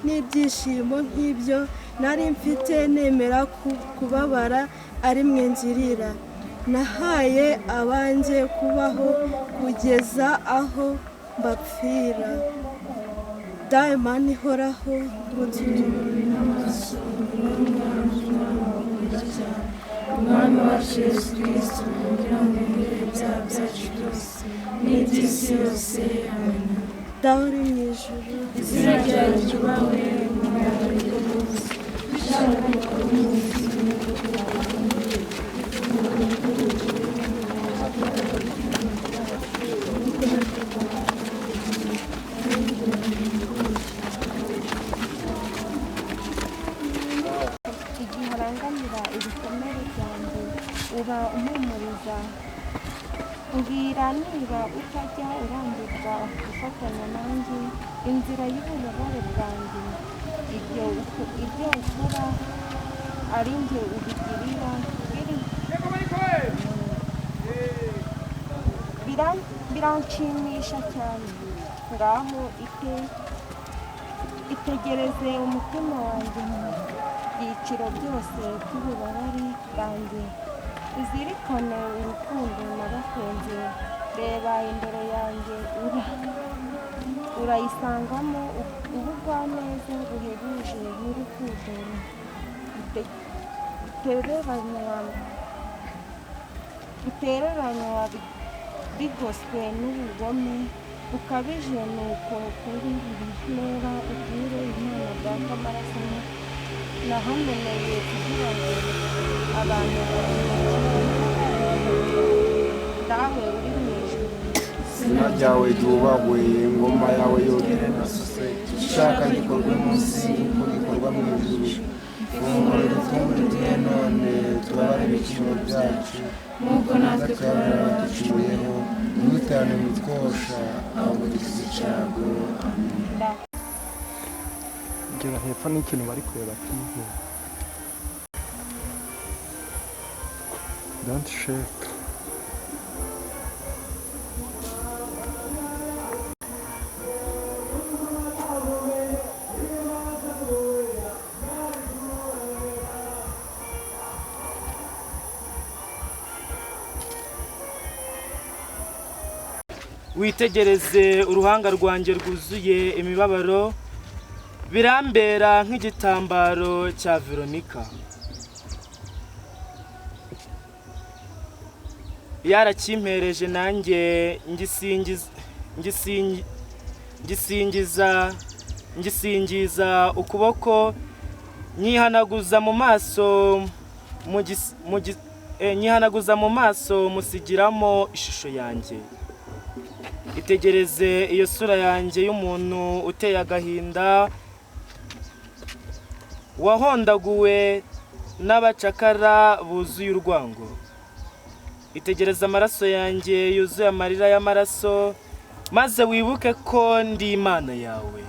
n'ibyishimo nk'ibyo nari mfite, nemera kubabara ari mwe ngirira. Nahaye abanjye kubaho kugeza aho mbapfira. Dawe Mana ihoraho, nguturire n'amaso Umwami wacu Yesu Kristo, kugira ngo yumvire ibyaha byacu byose n'iby'isi yose. Amen. Dawe uri mu ijuru, izina ryawe ryubahwe, ingoma yawe yogeze, ishaka gukora umutima ibikomere byanjye uba umpumuriza. Mbwira niba utajya urambirwa gufatanya nanjye inzira y'ububabare bwanjye. Ibyo ukora ari njye ubigirira, biranshimisha cyane. Ngaho itegereze umutima wanjye mu byiciro byose by'ububabare bwanjye. Uzirikane urukundo nabakunze. Reba imbere yanjye urayisangamo ubugwaneza buhebuje n'urukundo gutereranywa bigoswe n'ubugome bukabije. Nuko kuri buri ntera ubwire Imana Data amaraso nahameneye kugira ngo abantu dawe uri mu ijuru, izina ryawe ryubahwe, ingoma yawe yogere nasose, ishaka gikorwa munsi uko gikorwa mu ijuru. Ifunguro ridutungure none, tubabare ibicumuro byacu nk'uko natwe twabarira abaducumuyeho, ntudutane mu twosha, ahubwo dukize icyago. Amen. Gera hepfo n'ikintu bari kureba TV. Don't shake. Witegereze uruhanga rwanjye rwuzuye imibabaro, birambera nk'igitambaro cya Veronika. Yarakimpereje nanjye ngisingiza ukuboko, nyihanaguza mu maso musigiramo ishusho yanjye. Itegereze iyo sura yanjye y'umuntu uteye agahinda, wahondaguwe n'abacakara buzuye urwango. Itegereza amaraso yanjye yuzuye amarira y'amaraso, maze wibuke ko ndi Imana yawe.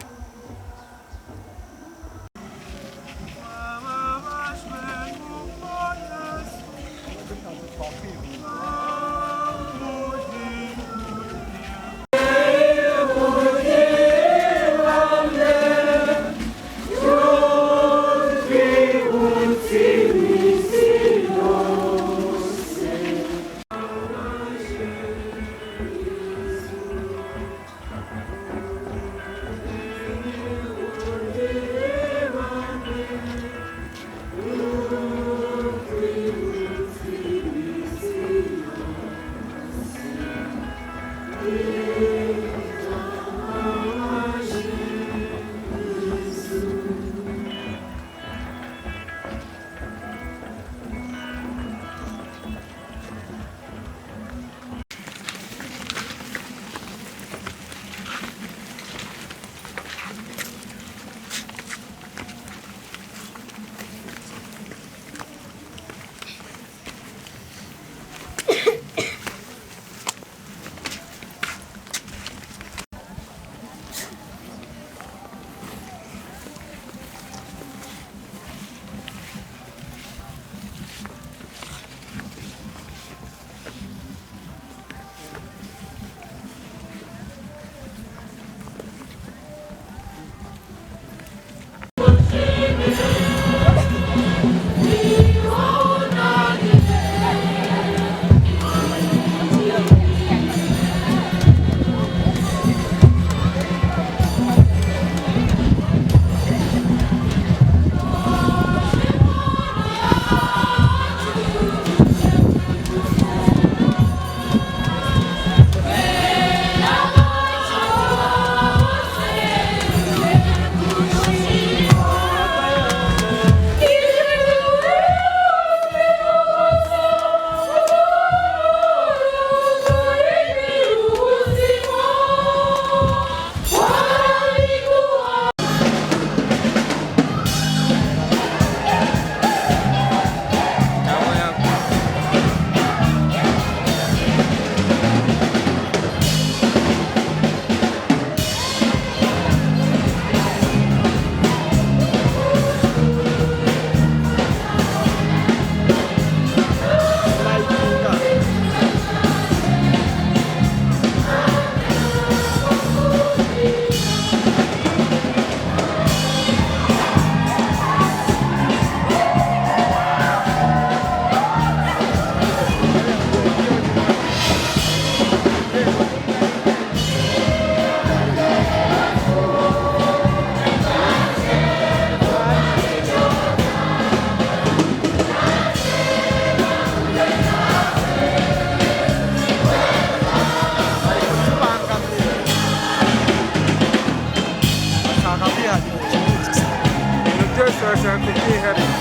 kubyihariye.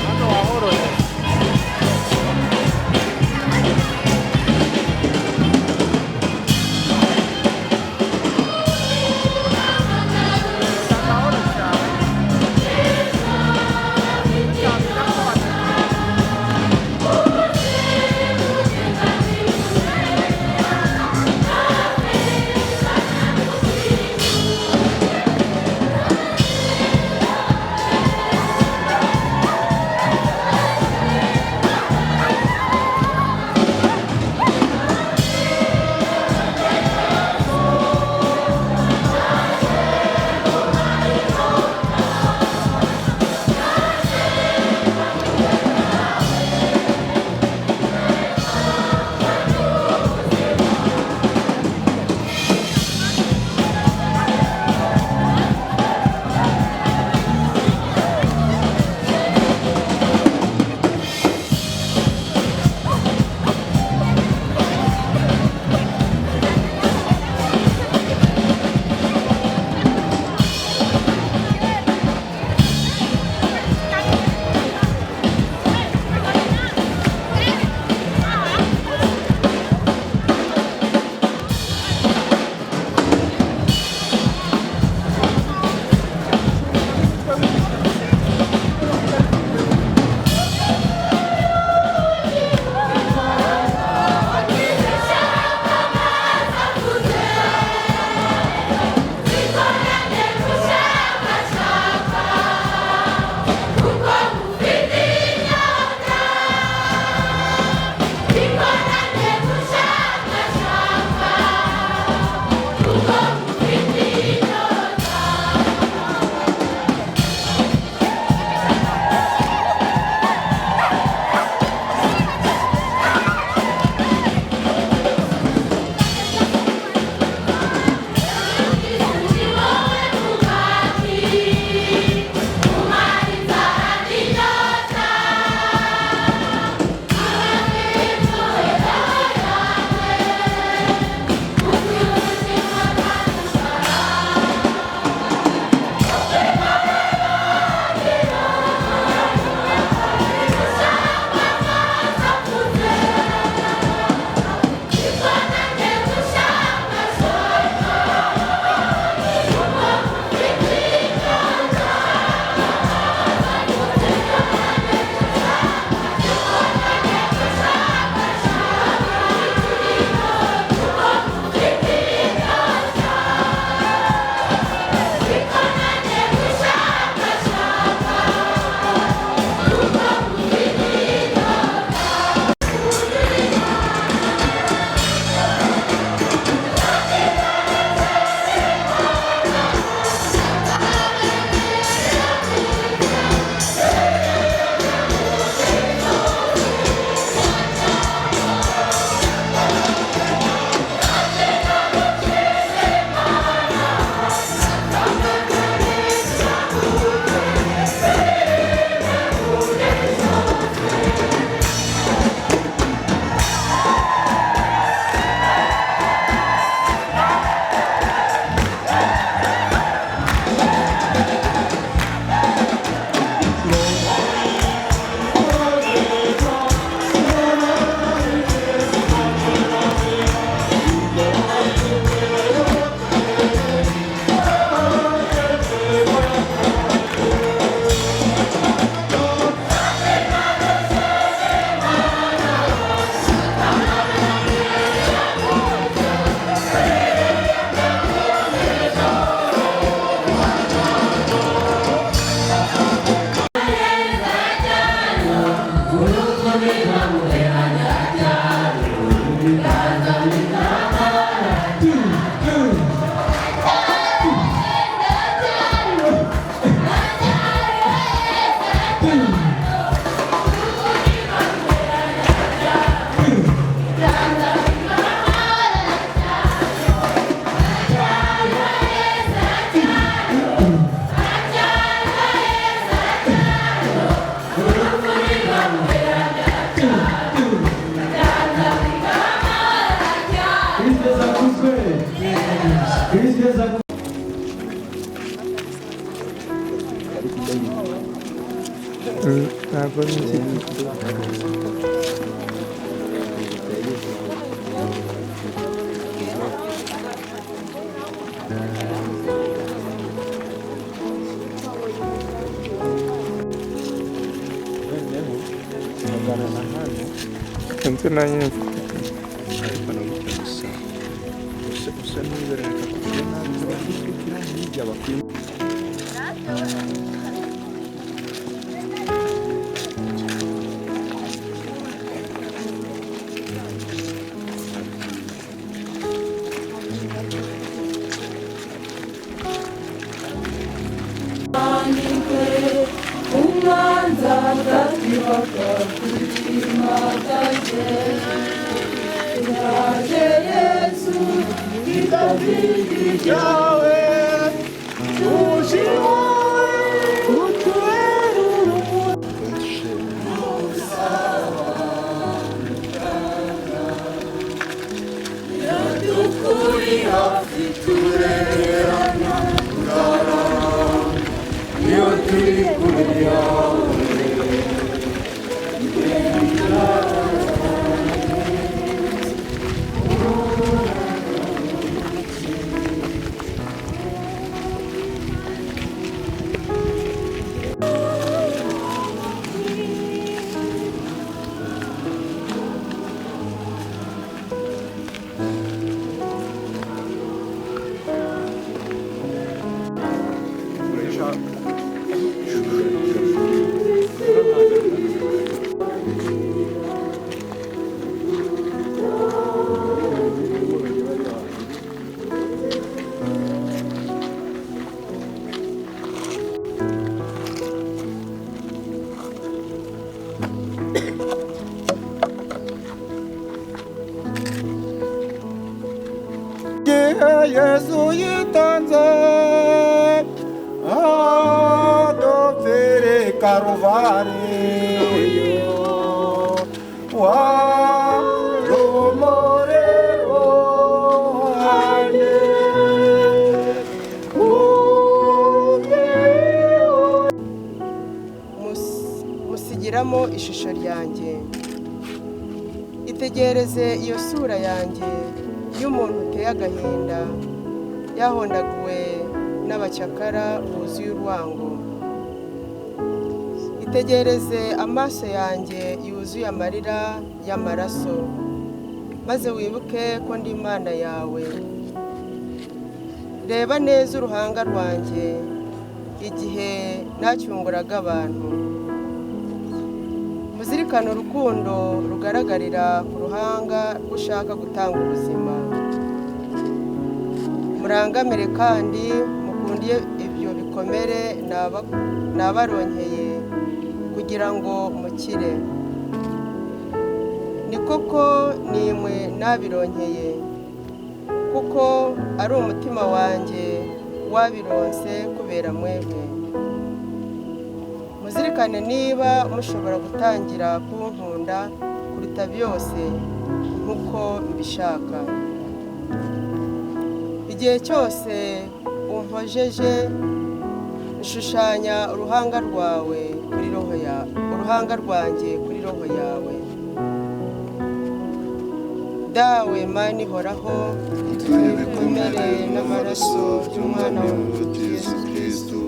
Hano wahoroye. ntabwo nzi nzi na nyine ariko nagute gusa gusa ntibereka kugira nabi kugira hirya bakwiye Yesu yitanze adopfere Karuvariyo warumorero ane musigiramo ishusho ryanjye, itegereze iyo sura yanjye y'umuntu uteye agahinda, yahondaguwe n'abacakara buzuye urwango. Itegereze amaso yanjye yuzuye amarira y'amaraso, maze wibuke ko ndi Imana yawe. Reba neza uruhanga rwanjye igihe nacyunguraga abantu. Muzirikane urukundo rugaragarira ku ruhanga rushaka gutanga ubuzima. Murangamire kandi mukundiye ibyo bikomere nabaronkeye kugira ngo mukire. Ni koko nimwe nabironkeye, kuko ari umutima wanjye wabironse kubera mwebwe. Muzirikane niba mushobora gutangira kunkunda kuruta byose nk'uko mbishaka. Igihe cyose umpojeje nshushanya uruhanga rwanjye kuri roho yawe. Dawe Mana ihoraho, ibikomere n'amaraso by'umwana wawe Yesu Kristo,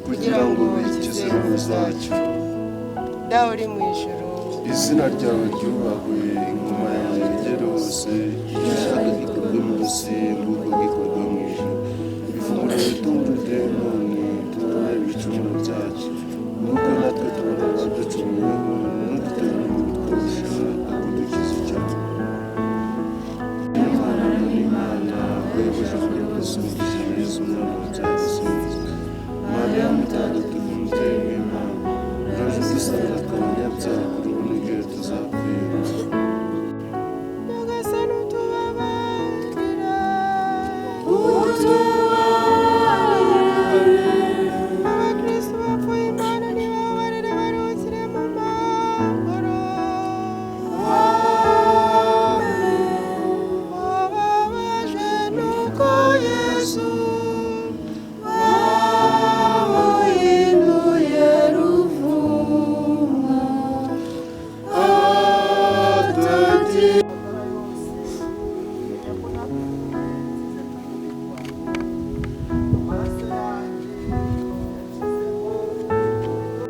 kugira ngo ukize imvu zacu. Dawe uri mu ijuru, izina ryawe ryubahwe, ingoma yawe igere hose, igishaka gikorwe munsi nk'uko gikorwa mu ijuru. Ifunguro ritungurire none tubabarire ibicumuro byacu, nk'uko natwe tubona abaducumuyeho,